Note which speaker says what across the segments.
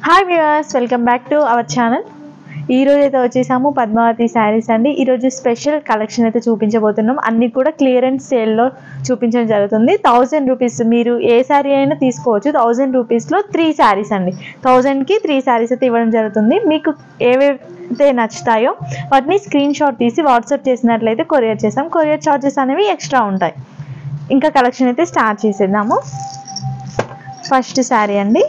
Speaker 1: Hi viewers, welcome back to our channel. ఈరోజు అయితే వచ్చేసాము పద్మావతి శారీస్ అండి. ఈరోజు స్పెషల్ కలెక్షన్ అయితే చూపించబోతున్నాం. అన్నీ కూడా క్లియరెన్స్ సేల్లో చూపించడం జరుగుతుంది. 1000 రూపీస్ మీరు ఏ శారీ అయినా తీసుకోవచ్చు. 1000 రూపీస్లో 3 శారీస్ అండి. 1000కి 3 శారీస్ అయితే ఇవ్వడం జరుగుతుంది. మీకు ఏవైతే నచ్చుతాయో వాటిని స్క్రీన్ షాట్ తీసి వాట్సాప్ చేసినట్లయితే కొరియర్ చేస్తాం. కొరియర్ ఛార్జెస్ అనేవి ఎక్స్ట్రా ఉంటాయి. ఇంకా కలెక్షన్ అయితే స్టార్ట్ చేసేద్దాము. ఫస్ట్ శారీ అండి.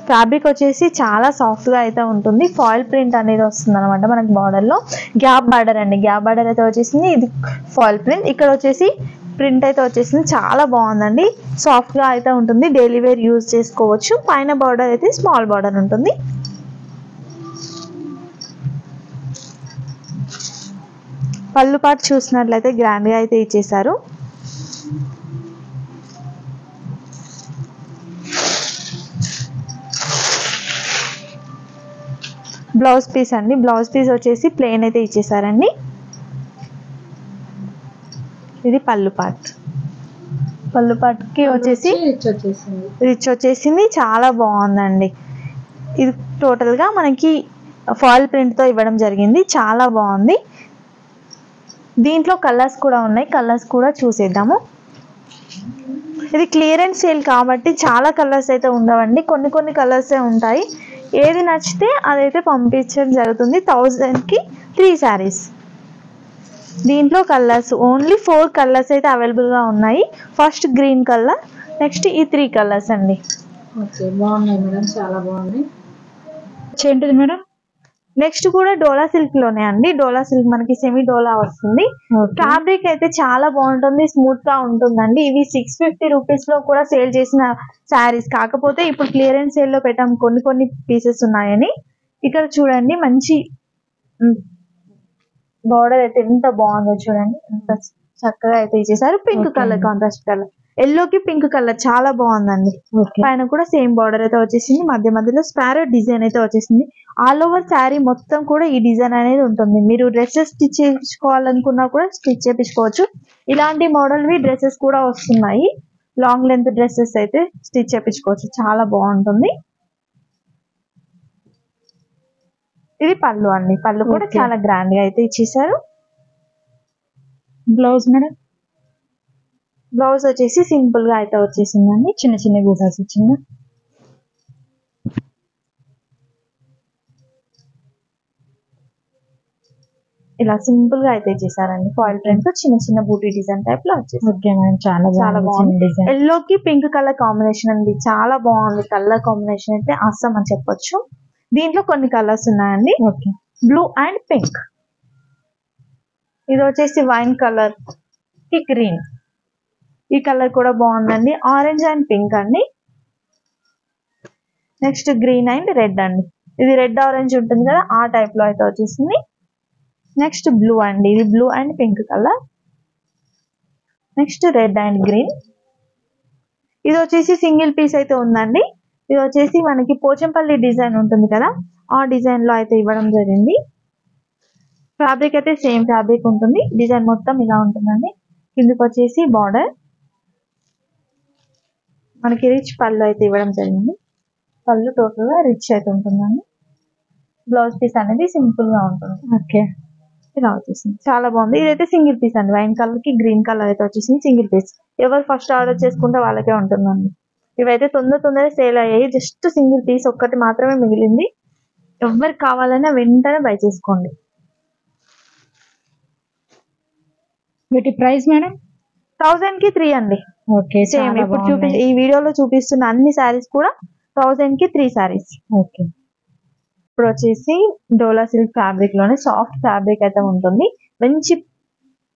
Speaker 1: ఫ్యాబ్రిక్ వచ్చేసి చాలా సాఫ్ట్గా అయితే ఉంటుంది. ఫాయిల్ ప్రింట్ అనేది వస్తుంది అనమాట మనకి బార్డర్లో. గ్యాప్ బార్డర్ అండి. గ్యాప్ బార్డర్ అయితే వచ్చేసింది. ఇది ఫాయిల్ ప్రింట్. ఇక్కడ వచ్చేసి ప్రింట్ అయితే వచ్చేసింది. చాలా బాగుందండి. సాఫ్ట్గా అయితే ఉంటుంది. డైలీ వేర్ యూజ్ చేసుకోవచ్చు. పైన బార్డర్ అయితే స్మాల్ బార్డర్ ఉంటుంది. పళ్ళు పాటు చూసినట్లయితే గ్రాండ్గా అయితే ఇచ్చేసారు. బ్లౌజ్ పీస్ అండి. బ్లౌజ్ పీస్ వచ్చేసి ప్లెయిన్ అయితే ఇచ్చేసారండి. ఇది పళ్ళు పార్ట్. పళ్ళు పార్ట్కి వచ్చేసి రిచ్ వచ్చేసింది. చాలా బాగుందండి. ఇది టోటల్గా మనకి ఫాయిల్ ప్రింట్తో ఇవ్వడం జరిగింది. చాలా బాగుంది. దీంట్లో కలర్స్ కూడా ఉన్నాయి. కలర్స్ కూడా చూసేద్దాము. ఇది క్లియరెన్స్ సేల్ కాబట్టి చాలా కలర్స్ అయితే ఉండవండి. కొన్ని కలర్సే ఉంటాయి. ఏది నచ్చితే అదైతే పంపించడం జరుగుతుంది. 1000కి 3 శారీస్. దీంట్లో కలర్స్ ఓన్లీ 4 కలర్స్ అయితే అవైలబుల్గా ఉన్నాయి. ఫస్ట్ గ్రీన్ కలర్, నెక్స్ట్ ఈ 3 కలర్స్ అండి.
Speaker 2: ఓకే, బాగున్నాయి మేడం, చాలా బాగున్నాయి.
Speaker 1: ఏంటిది మేడం? నెక్స్ట్ కూడా డోలా సిల్క్ లోనే అండి. డోలా సిల్క్ మనకి సెమీ డోలా వస్తుంది. ఫ్యాబ్రిక్ అయితే చాలా బాగుంటుంది. స్మూత్ గా ఉంటుందండి. ఇవి 650 రూపీస్ లో కూడా సేల్ చేసిన శారీస్. కాకపోతే ఇప్పుడు క్లియరెన్స్ సేల్ లో పెట్టాం. కొన్ని పీసెస్ ఉన్నాయని. ఇక్కడ చూడండి, మంచి బార్డర్ అయితే ఎంత బాగుందో చూడండి. ఎంత చక్కగా అయితే ఇచ్చేసారు. పింక్ కలర్, కాంట్రాస్ట్ కలర్, ఎల్లోకి పింక్ కలర్ చాలా బాగుందండి. పైన కూడా సేమ్ బార్డర్ అయితే వచ్చేసింది. మధ్యలో స్పారో డిజైన్ అయితే వచ్చేసింది. ఆల్ ఓవర్ శారీ మొత్తం కూడా ఈ డిజైన్ అనేది ఉంటుంది. మీరు డ్రెస్సెస్ స్టిచ్ చేయించుకోవాలనుకున్నా కూడా స్టిచ్ చేయించుకోవచ్చు. ఇలాంటి మోడల్వి డ్రెస్సెస్ కూడా వస్తున్నాయి. లాంగ్ లెంత్ డ్రెస్సెస్ అయితే స్టిచ్ చేయించుకోవచ్చు. చాలా బాగుంటుంది. ఇది పళ్ళు అండి. పళ్ళు కూడా చాలా గ్రాండ్ గా అయితే ఇచ్చేసారు.
Speaker 2: Blouse madam?
Speaker 1: బ్లౌజ్ వచ్చేసి సింపుల్ గా అయితే వచ్చేసిందండి. చిన్న బూటాస్ ఇచ్చింది. ఇలా సింపుల్ గా అయితే ఇచ్చేసారండి. ఫాయిల్ ప్రింట్ చిన్న బూటీ డిజైన్ టైప్ లో వచ్చేసి.
Speaker 2: ఓకే మేడం, చాలా బాగుంది.
Speaker 1: ఎల్లోకి పింక్ కలర్ కాంబినేషన్ అండి. చాలా బాగుంది. కలర్ కాంబినేషన్ అయితే అస్సం అని చెప్పొచ్చు. దీంట్లో కొన్ని కలర్స్ ఉన్నాయండి. Blue and pink. ఇది వచ్చేసి వైన్ కలర్ కి గ్రీన్. ఈ కలర్ కూడా బాగుందండి. ఆరెంజ్ అండ్ పింక్ అండి. నెక్స్ట్ గ్రీన్ అండ్ రెడ్ అండి. ఇది రెడ్ ఆరెంజ్ ఉంటుంది కదా, ఆ టైప్ లో అయితే వచ్చేసింది. నెక్స్ట్ బ్లూ అండి. ఇది blue and pink colour. Next red and green. ఇది వచ్చేసి సింగిల్ పీస్ అయితే ఉందండి. ఇది వచ్చేసి మనకి పోచంపల్లి డిజైన్ ఉంటుంది కదా, ఆ డిజైన్ లో అయితే ఇవ్వడం జరిగింది. ఫ్యాబ్రిక్ అయితే సేమ్ ఫ్యాబ్రిక్ ఉంటుంది. డిజైన్ మొత్తం ఇలా ఉంటుందండి. కిందకి వచ్చేసి బార్డర్. మనకి రిచ్ పళ్ళు అయితే ఇవ్వడం జరిగింది. పళ్ళు టోటల్ గా రిచ్ అయితే ఉంటుందండి. బ్లౌజ్ పీస్ అనేది సింపుల్ గా ఉంటుంది.
Speaker 2: ఓకే,
Speaker 1: ఇలా వచ్చేసింది. చాలా బాగుంది. ఇదైతే సింగిల్ పీస్ అండి. వైన్ కలర్ కి గ్రీన్ కలర్ అయితే వచ్చేసింది. Single piece. ఎవరు ఫస్ట్ ఆర్డర్ చేసుకుంటే వాళ్ళకే ఉంటుందండి. ఇవైతే తొందర సేల్ అయ్యాయి. జస్ట్ సింగిల్ పీస్ ఒక్కటి మాత్రమే మిగిలింది. ఎవరికి కావాలన్నా వెంటనే బై చేసుకోండి.
Speaker 2: వీటి ప్రైస్ మేడం?
Speaker 1: 1000కి 3 అండి.
Speaker 2: ఓకే,
Speaker 1: సేమ్ ఇప్పుడు ఈ వీడియోలో చూపిస్తున్న అన్ని శారీస్ కూడా 1000కి 3 శారీస్.
Speaker 2: ఓకే.
Speaker 1: ఇప్పుడు వచ్చేసి డోలా సిల్క్ ఫ్యాబ్రిక్ లోనే సాఫ్ట్ ఫ్యాబ్రిక్ అయితే ఉంటుంది. మంచి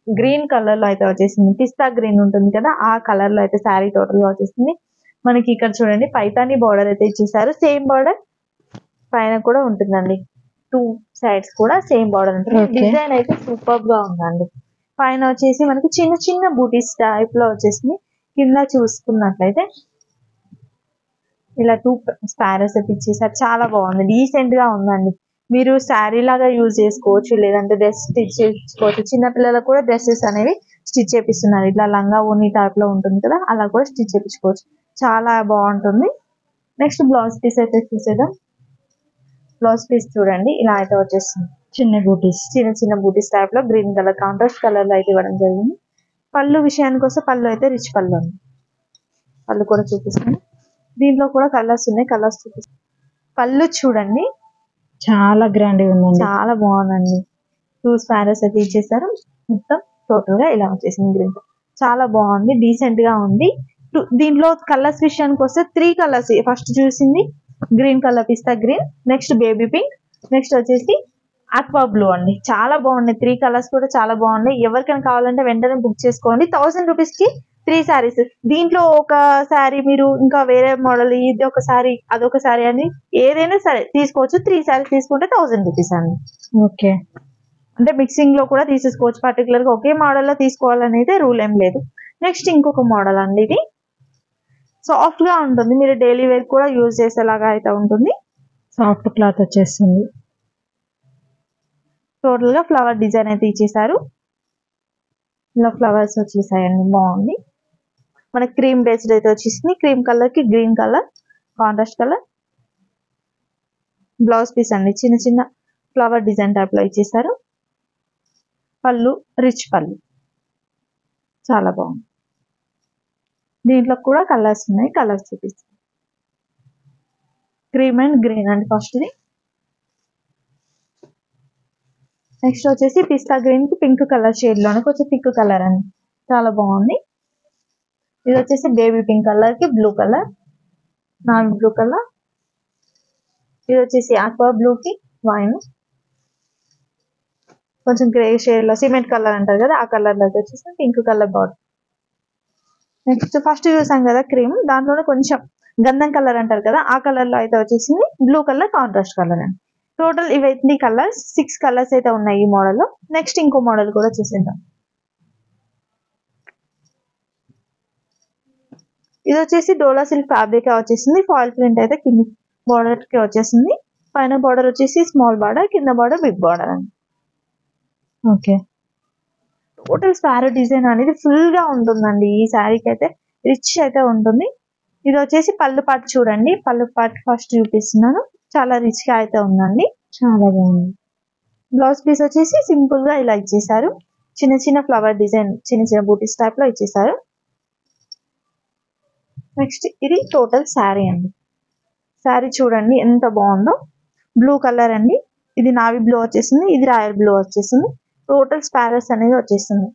Speaker 1: గ్రీన్ కలర్ లో అయితే వచ్చేసింది. పిస్తా గ్రీన్ ఉంటుంది కదా, ఆ కలర్ లో అయితే శారీ టోటల్ గా వచ్చేసింది. మనకి ఇక్కడ చూడండి, పైతాని బార్డర్ అయితే ఇచ్చేసారు. సేమ్ బార్డర్ పైన కూడా ఉంటుందండి. 2 సైడ్స్ కూడా సేమ్ బార్డర్ ఉంటుంది. డిజైన్ అయితే సూపర్ గా ఉందండి. పైన వచ్చేసి మనకి చిన్న బూటీస్ టైప్ లో వచ్చేసింది. కింద చూసుకున్నట్లయితే ఇలా 2 స్పారస్ అయితే ఇచ్చేసారు. చాలా బాగుంది. డీసెంట్ గా ఉందండి. మీరు శారీ లాగా యూజ్ చేసుకోవచ్చు, లేదంటే డ్రెస్ స్టిచ్ చేసుకోవచ్చు. చిన్నపిల్లలకు కూడా డ్రెస్సెస్ అనేవి స్టిచ్ చేపిస్తున్నారు. ఇట్లా లంగా ఓని టైప్ లో ఉంటుంది కదా, అలా కూడా స్టిచ్ చేయించుకోవచ్చు. చాలా బాగుంటుంది. నెక్స్ట్ బ్లౌజ్ పీస్ అయితే చూసేద్దాం. బ్లౌజ్ పీస్ చూడండి ఇలా అయితే వచ్చేస్తుంది.
Speaker 2: చిన్న బూటీస్.
Speaker 1: చిన్న చిన్న బూటీస్ టైప్ లో గ్రీన్ కలర్ కాంట్రాస్ట్ కలర్ లో అయితే ఇవ్వడం జరిగింది. పళ్ళు విషయానికి వస్తే పళ్ళు అయితే రిచ్ పళ్ళు ఉంది. పళ్ళు కూడా చూపిస్తాను. దీంట్లో కూడా కలర్స్ ఉన్నాయి. కలర్స్ చూపిస్తాను. పళ్ళు చూడండి
Speaker 2: చాలా గ్రాండ్ ఉందండి.
Speaker 1: చాలా బాగుందండి. 2 స్పారస్ అయితే ఇచ్చేసారు. మొత్తం టోటల్ గా ఇలా వచ్చేసింది. గ్రీన్ చాలా బాగుంది. డీసెంట్ గా ఉంది. దీంట్లో కలర్స్ విషయానికి వస్తే 3 కలర్స్. ఫస్ట్ చూసింది green colour, pista green, next baby pink, next వచ్చేసి అక్వా బ్లూ అండి. చాలా బాగున్నాయి. 3 కలర్స్ కూడా చాలా బాగున్నాయి. ఎవరికైనా కావాలంటే వెంటనే బుక్ చేసుకోండి. 1000 రూపీస్ కి 3 శారీస్. దీంట్లో ఒక శారీ మీరు ఇంకా వేరే మోడల్, ఇది ఒక శారీ అదొక శారీ అని ఏదైనా సరే తీసుకోవచ్చు. 3 శారీస్ తీసుకుంటే 1000 రూపీస్ అండి.
Speaker 2: ఓకే.
Speaker 1: అంటే మిక్సింగ్ లో కూడా తీసేసుకోవచ్చు. పర్టికులర్ గా ఒకే మోడల్ లో తీసుకోవాలని అయితే రూల్ ఏం లేదు. నెక్స్ట్ ఇంకొక మోడల్ అండి. ఇది సాఫ్ట్ గా ఉంటుంది. మీరు డైలీ వేర్ కూడా యూజ్ చేసేలాగా అయితే ఉంటుంది.
Speaker 2: సాఫ్ట్ క్లాత్ వచ్చేస్తుంది.
Speaker 1: టోటల్ గా ఫ్లవర్ డిజైన్ అయితే ఇచ్చేసారు. ఇలా ఫ్లవర్స్ వచ్చేసాయండి. బాగుంది. మనకి క్రీమ్ బేస్డ్ అయితే వచ్చేసింది. క్రీమ్ కలర్ కి green colour contrast colour. Blouse piece అండి. చిన్న చిన్న ఫ్లవర్ డిజైన్ టైప్ లో ఇచ్చేసారు. పళ్ళు రిచ్ పళ్ళు చాలా బాగుంది. దీంట్లో కూడా కలర్స్ ఉన్నాయి. కలర్స్ చూపిస్తాను. క్రీమ్ అండ్ గ్రీన్ అండి ఫస్ట్ది. నెక్స్ట్ వచ్చేసి పిస్తా గ్రీన్ కి పింక్ కలర్ షేడ్ లోనే కొంచెం థిక్ కలర్ అండి. చాలా బాగుంది. ఇది వచ్చేసి బేబీ పింక్ కలర్ కి blue colour, navy blue colour. ఇది వచ్చేసి ఆక్వా బ్లూ కి వైన్, కొంచెం గ్రే షేడ్ లో సిమెంట్ కలర్ అంటారు కదా ఆ కలర్ లో వచ్చేసి pink colour border. Next first చూసాం కదా క్రీమ్, దాంట్లోనే కొంచెం గంధం కలర్ అంటారు కదా ఆ కలర్ లో అయితే వచ్చేసింది బ్లూ కలర్ కాంట్రాస్ట్ కలర్ అండి. టోటల్ ఇవన్నీ కలర్స్ 6 కలర్స్ అయితే ఉన్నాయి ఈ మోడల్ లో. నెక్స్ట్ ఇంకో మోడల్ కూడా చూసేద్దాం. ఇది వచ్చేసి డోలా సిల్క్ ఫ్యాబ్రిక్ వచ్చేసింది. ఫాయిల్ ప్రింట్ అయితే కింద బార్డర్ కి వచ్చేసింది. పైన బార్డర్ వచ్చేసి స్మాల్ బార్డర్, కింద బార్డర్ బిగ్ బార్డర్ అండి.
Speaker 2: ఓకే.
Speaker 1: టోటల్ స్పారో డిజైన్ అనేది ఫుల్ గా ఉంటుందండి. ఈ శారీకి అయితే రిచ్ అయితే ఉంటుంది. ఇది వచ్చేసి పళ్ళు పాటు చూడండి. పళ్ళు పాటు ఫస్ట్ చూపిస్తున్నాను. చాలా రిచ్ గా అయితే ఉందండి.
Speaker 2: చాలా బాగుంది.
Speaker 1: బ్లౌజ్ పీస్ వచ్చేసి సింపుల్ గా ఇలా ఇచ్చేసారు. చిన్న చిన్న ఫ్లవర్ డిజైన్, చిన్న చిన్న బూటీస్ టైప్ లో ఇచ్చేసారు. నెక్స్ట్ ఇది టోటల్ శారీ అండి. శారీ చూడండి ఎంత బాగుందో. బ్లూ కలర్ అండి. ఇది నావీ బ్లూ వచ్చేసింది. ఇది రాయల్ బ్లూ వచ్చేసింది. టోటల్ స్పారస్ అనేది వచ్చేస్తుంది.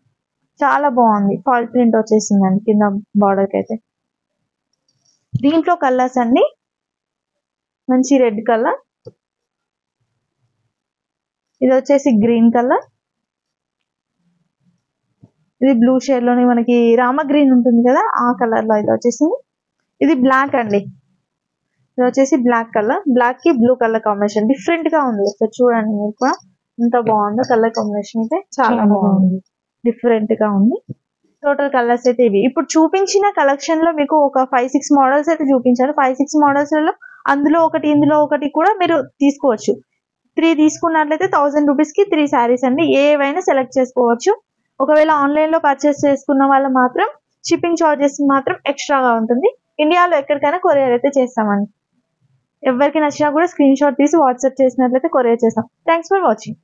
Speaker 1: చాలా బాగుంది. ఫాల్ ప్రింట్ వచ్చేసింది అండి కింద బార్డర్ కి అయితే. దీంట్లో కలర్స్ అండి మంచి రెడ్ కలర్, ఇది వచ్చేసి గ్రీన్ కలర్, ఇది బ్లూ షేడ్ లోనే మనకి రామ గ్రీన్ ఉంటుంది కదా ఆ కలర్ లో అయితే వచ్చేసింది. ఇది బ్లాక్ అండి. ఇది వచ్చేసి బ్లాక్ కలర్, బ్లాక్ కి బ్లూ కలర్ కాంబినేషన్ డిఫరెంట్ గా ఉంది. ఒకసారి చూడండి మీరు కూడా ఎంత బాగుందో. కలర్ కాంబినేషన్ అయితే చాలా బాగుంది. డిఫరెంట్ గా ఉంది. టోటల్ కలర్స్ అయితే ఇవి. ఇప్పుడు చూపించిన కలెక్షన్ లో మీకు ఒక 5-6 మోడల్స్ అయితే చూపించారు. 5-6 మోడల్స్ లో అందులో ఒకటి ఇందులో ఒకటి కూడా మీరు తీసుకోవచ్చు. 3 తీసుకున్నట్లయితే 1000 రూపీస్ కి 3 శారీస్ అండి. ఏవైనా సెలెక్ట్ చేసుకోవచ్చు. ఒకవేళ ఆన్లైన్ లో పర్చేస్ చేసుకున్న వాళ్ళు మాత్రం షిప్పింగ్ చార్జెస్ మాత్రం ఎక్స్ట్రాగా ఉంటుంది. ఇండియాలో ఎక్కడికైనా కొరియర్ అయితే చేస్తామండి. ఎవరికి నచ్చినా కూడా స్క్రీన్ షాట్ తీసి వాట్సాప్ చేసినట్లయితే కొరియర్ చేస్తాం. Thanks for watching.